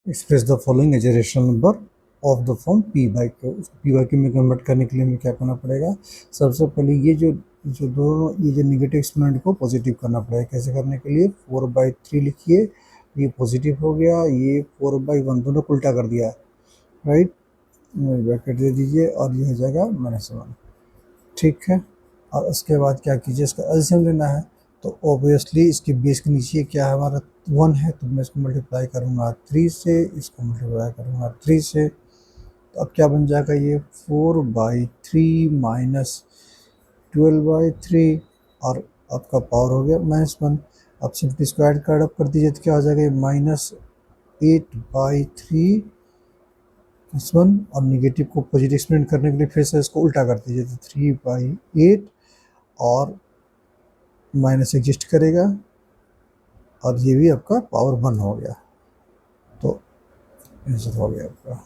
Express the following as a rational number of the form P by Q. P by Q में convert करने के लिए हमें क्या करना पड़ेगा, सबसे पहले ये जो नेगेटिव एक्सपोनेंट को पॉजिटिव करना पड़ेगा। कैसे करने के लिए, 4/3 लिखिए, ये पॉजिटिव हो गया, ये 4/1 दोनों को उल्टा कर दिया, राइट, ब्रैकेट दे दीजिए और ये हो जाएगा -1, ठीक है। और उसके बाद क्या कीजिए, इसका एलसीएम लेना है, तो ऑब्वियसली इसके बेस के नीचे क्या है हमारा 1 है, तो मैं इसको मल्टीप्लाई करूँगा 3 से, इसको मल्टीप्लाई करूँगा 3 से, तो अब क्या बन जाएगा, ये 4/3 माइनस 12/3 और आपका पावर हो गया -1। अब सिंपली इसको ऐड कर दीजिए, तो क्या हो जाएगा, -8/3 +1, और निगेटिव को पॉजिटिव एक्सपेंड करने के लिए फिर से इसको उल्टा कर दीजिए, तो 3/8 और माइनस एग्जिस्ट करेगा और ये भी आपका पावर 1 हो गया, तो आंसर हो गया आपका।